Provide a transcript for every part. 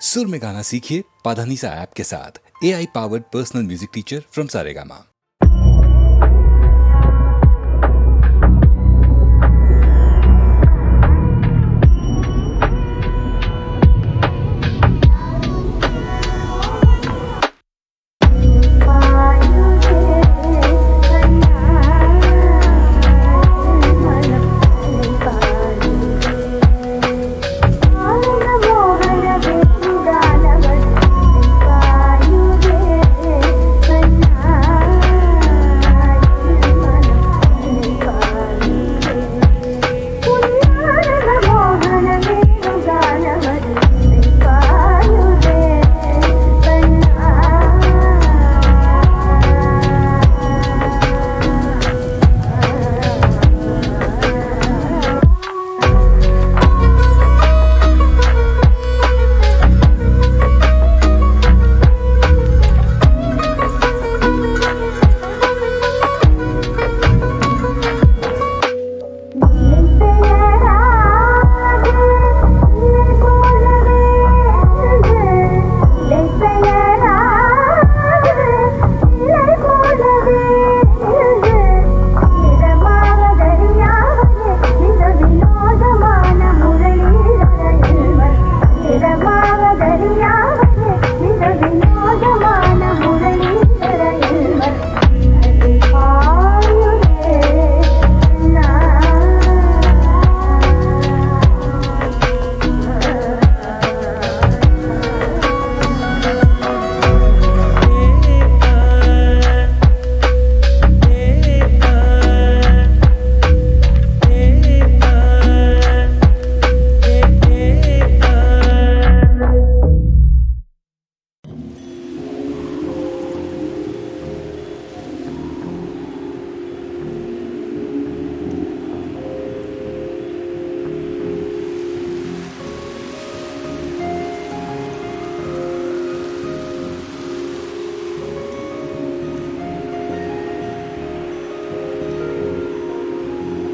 सुर में गाना सीखिए पाधानीसा ऐप के साथ। AI powered personal music teacher from Saregama.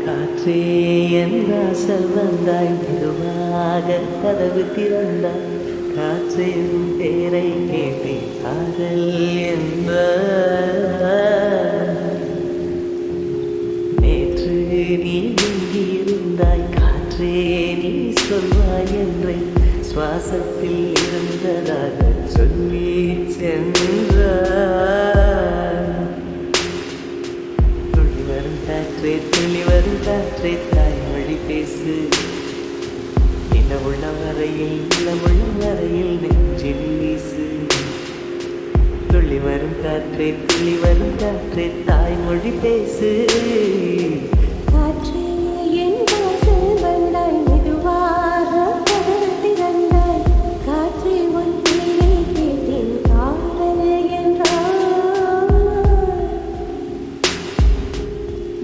காற்றே என் வாசல் வந்தாய், மெதுவாக கதவு திறந்தாய். காற்றே உன் பேரை கேட்டேன், காதல் என்ற. நேற்று நீ எங்கிருந்தாய், காற்றே நீ சொல்வாய் என்றே சுவாசத்தில் இருந்ததாக சொல்லி சென்றாய். துளி வரும் காற்றே தாய்மொழி பேசு. நிலவுள்ள வரையில் நெஞ்சில் வீசு. துளி வரும் காற்றே தாய்மொழி பேசு. காற்றே என் வாசல் வந்தாய், மெதுவாக கதவு திறந்தாய். காற்றே உன் பேரை கேட்டேன், காதல் என்றாய்.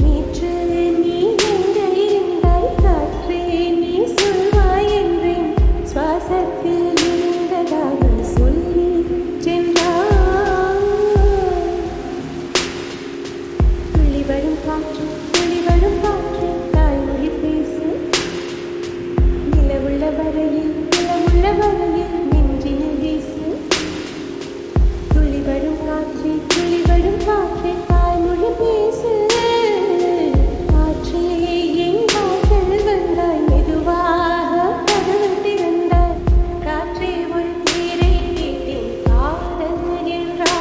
நேற்று நீ எங்கே இருந்தாய், காற்றே நீ சொல்வாய் என்றேன் சுவாசத்தில் இருந்ததாக சொல்லி சென்றாய். துளி வரும் காற்று தாய்மொழி பேசு. நிலவுள்ள வரையில் நெஞ்சினில் வீசு. துளி வரும் காற்றே தாய்மொழி பேசு. காற்றே என் வாசல் வந்தாய், மெதுவாக கதவு திறந்தாய். காற்றே உன் பேரை கேட்டேன், காதல் என்றாய்.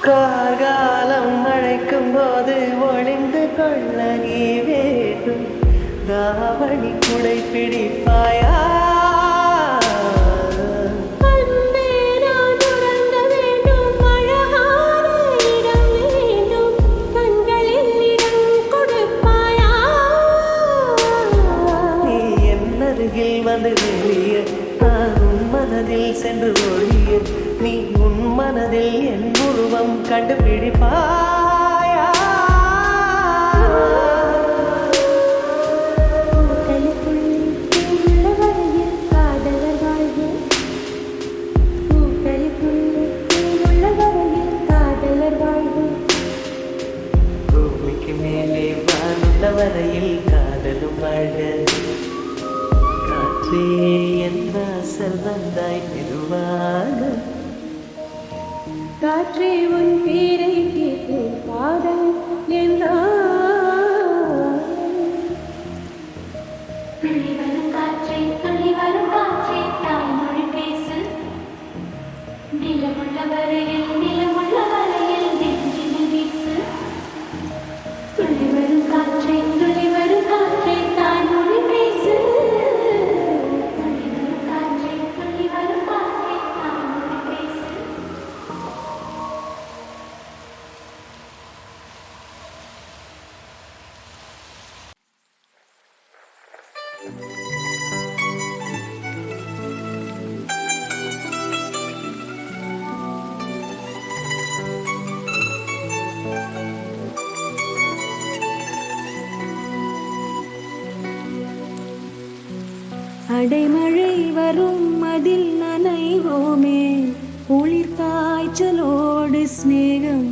கார்காலம் அழைக்கும் போது ஒளிந்து கொள்ள நீ வேண்டும். தாவணி குடை பிடிப்பாயா? அன்பே நான் உறங்க வேண்டும், அழகான இடம் வேண்டும், கண்களில் இடம் கொடுப்பாயா? நீ என் அருகில் வந்து வெளியே, நான் உன் மனதில் சென்று ஒழிய. நீ உன் மனதில் என் உருவம் கண்டுபிடிப்பாயா? பூக்களுக்குள்ளே உள்ள வரையில் காதலர் வாழ்வு. மெதுவாய் மெதுவாக காற்றே உன் பேரை கேட்டு காதல் என்றார். துளி வரும் காற்றே தாய்மொழி பேசு. நிலமுள்ள வரையில் நெஞ்சினில் வீசு. துளி வரும் காற்றே தாய்மொழி பேசு. துளி வரும் காற்றே தாய்மொழி பேசு. அடைமழை வரும் அதில் நனைவோமே, குளிர் காய்ச்சலோடு சிநேகம்,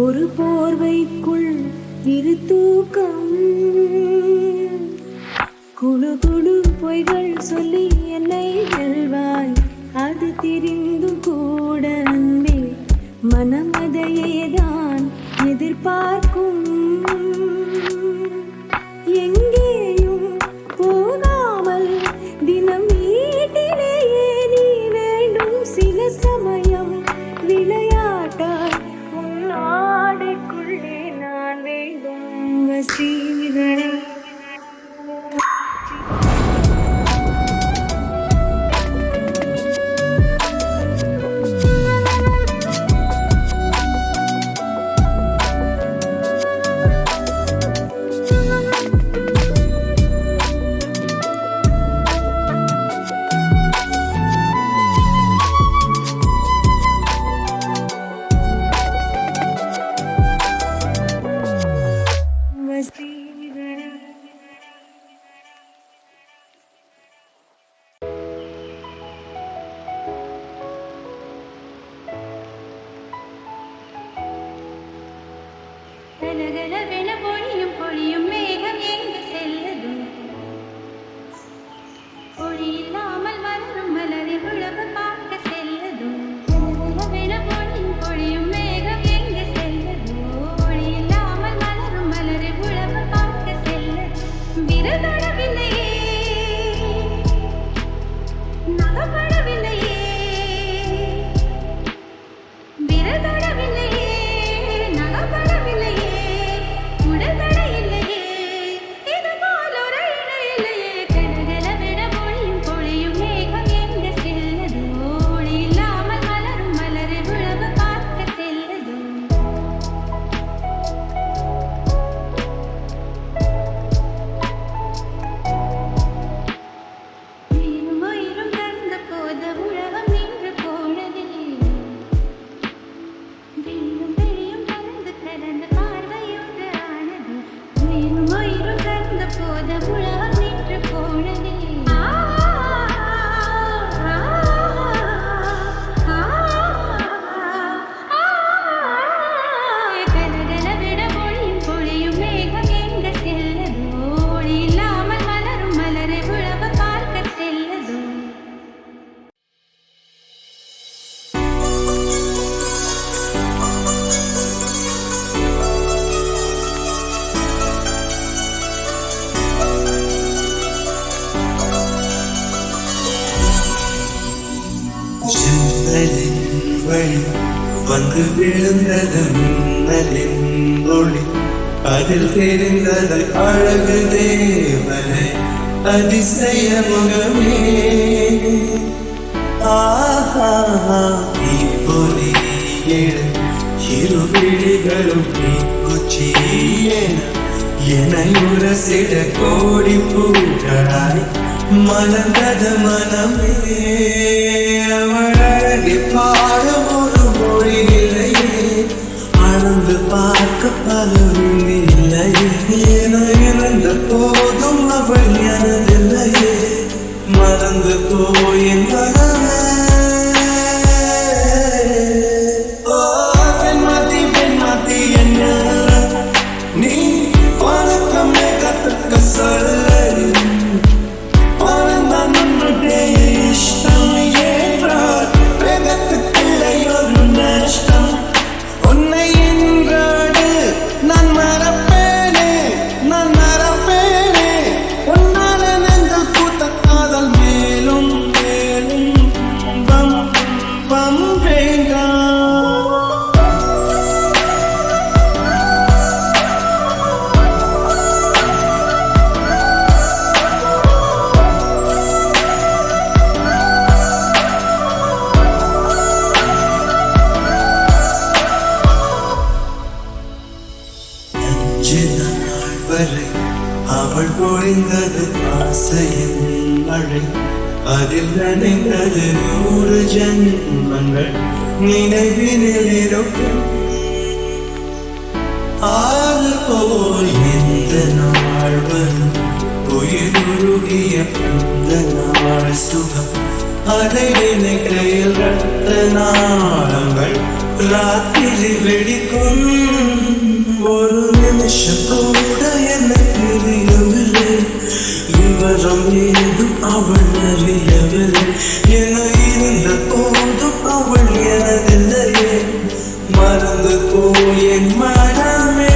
ஒரு போர்வைக்குள் இரு தூக்கம். குழு குழு பொய்கள் சொல்லி என்னை வெல்வாய், அது தெரிந்தும் கூட அன்பே மனம் அதையேதான் எதிர்பார்க்கும். எங்கேயும் போகாமல் தினம் வீட்டிலேயே நீ வேண்டும். சில சமயம் விளையாட்டாய் உன் ஆடைக்குள்ளே நான் வேண்டும். வசீகரே கலகலவென பொழியும் மேகம் எங்கு செல்லதோ? ஒளி இல்லாமல் மலரும் மலரை உழவு பார்க்க செல்லதோ? கலகலவென பொழியும் மேகம் எங்கு செல்லதோ? ஒளி இல்லாமல் மலரும் மலரை உழவு பார்க்க செல்லதோ? விரதடவில்லையே, நகப்படவில்லையே, விரதடவில்லையே, நகப்படவில்லையே, உடல்தட இல்லையே, இது போல் ஒரு இணை இல்லையே. கலகலவென பொழியும் மேகம் எங்கு செல்லதோ? ஒளி இல்லாமல் மலரும் மலரை உழவு பார்க்க செல்லதோ? உயிரும் உயிரும் கலந்த போது உலகம் நின்று போனதே. விழியும் விழியும் கலந்து கலந்து பார்வையொன்று ஆனது. உயிரும் உயிரும் கலந்த போது உலகம் நின்று போனதே. கலகலவென பொழியும் மேகம் எங்கு செல்லதோ? ஒளி இல்லாமல் மலரும் மலரை உழவு பார்க்க செல்லதோ? ஜன்னலின் வழி வந்து விழுந்தது மின்னலின் ஒளி, அதில் தெரிந்தது அழகு தேவனை அதிசய முகமே. ஆஹா தீப்பொறி எழு இரு விழிகளும் தீக்குச்சியேன என்னை உரசிட கோடி பூக்களாய் மலர்ந்தது மனமே. அவளழகி பாடும் ஒரு மொழி இல்லையே, அளந்து பார்க்க பலவில்லையே. என இருந்த போதும் அவள் எனதில்லையே, மறந்து போயின் மனமே. பெண்மாத்தி என்ன நீ வணக்கமே கத்துக்க சொல்ல. இஷ்டம் ஏன் அவள் பொழிந்தது ஆசையின் மழை அதில் நனைந்தது 100 ஜன்மங்கள் நினைவினில் இருக்கும் ஆறு போல் எந்த நாள் வரும் உயிர் உருகிய இந்த நாள் சுகம் அதை நினைக்கையில் ரத்த நாளங்கள் ராத்திரி வெடிக்கும் ஒரு நிமிஷம் கூட எனக்கு தெரியவில்லை விவரம் ஏதும் அவள் அறியவில்லை என இருந்த போதும் அவள் எனதில்லையே மறந்து போய் என் மனமே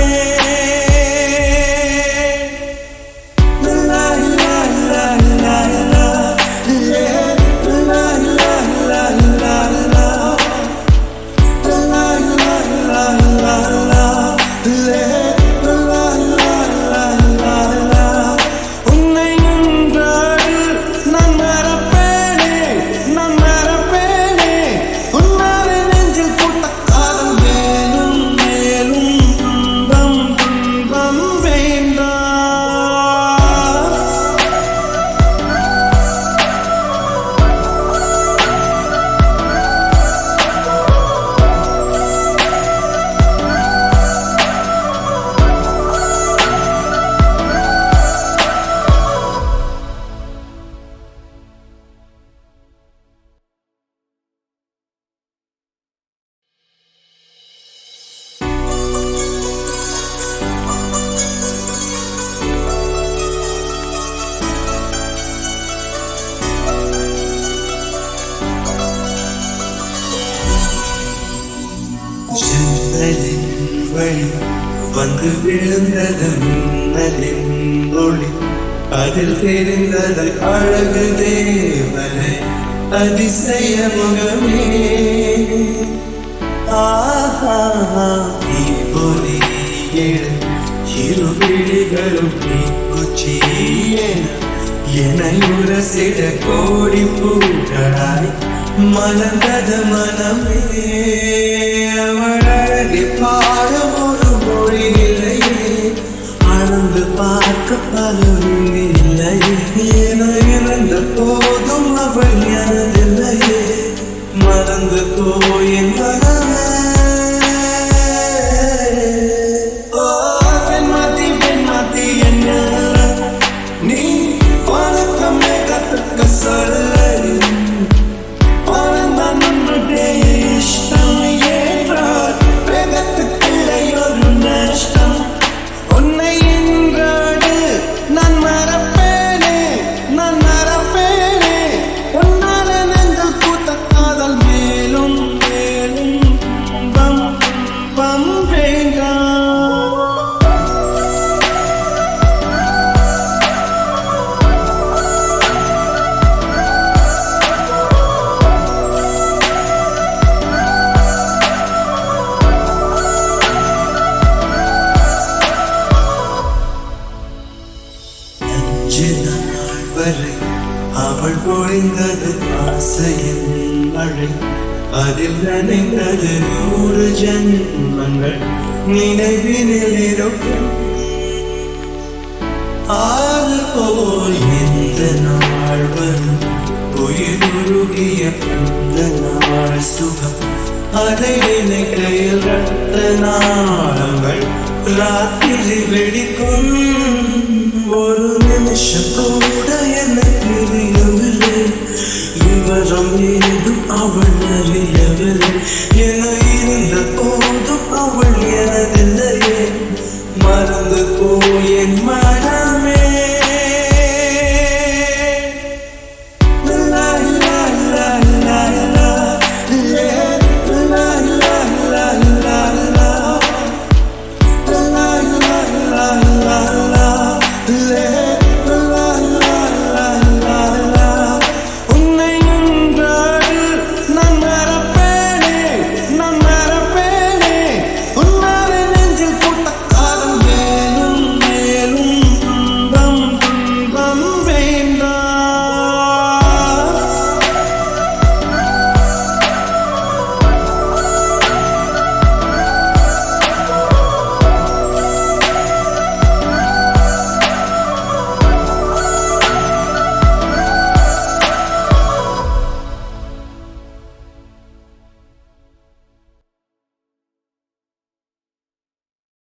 வழி வந்து விழுந்தது மின்னலின் ஒளி அதில் தெரிந்தது அழகு தேவனை அதிசய முகமே ஆஹா இப்பொலி எழு இரு விழிகளும் குச்சி என்னை உரசிட கோடி பூக்களாய் மலர்ந்தது மனமே அவள் அழகி பாட ஒரு மொழி இல்லையே அளந்து பார்க்க பல இல்லையே என இருந்த போதும் அவள் எனதில்லையே மறந்து போயின் வெண்மாத்தி என்ன நீ வணக்கமே கத்துக்க சொல்ல அவள் பொழிந்தது ஆசையின் மழை அதில் நனைந்தது 100 ஜன்மங்கள் நினைவினில் இருக்கும் ஆறு போல் எந்த நாள் வரும் உயிர் உருகிய இந்த நாள் சுகம் அதை நினைக்கையில் ரத்த நாளங்கள் ராத்திரி வெடிக்கும் ஒரு நிமிஷம் கூட எனக்கு தெரியவில்லை விவரம் ஏதும் அவள் அறியவில்லை என இருந்த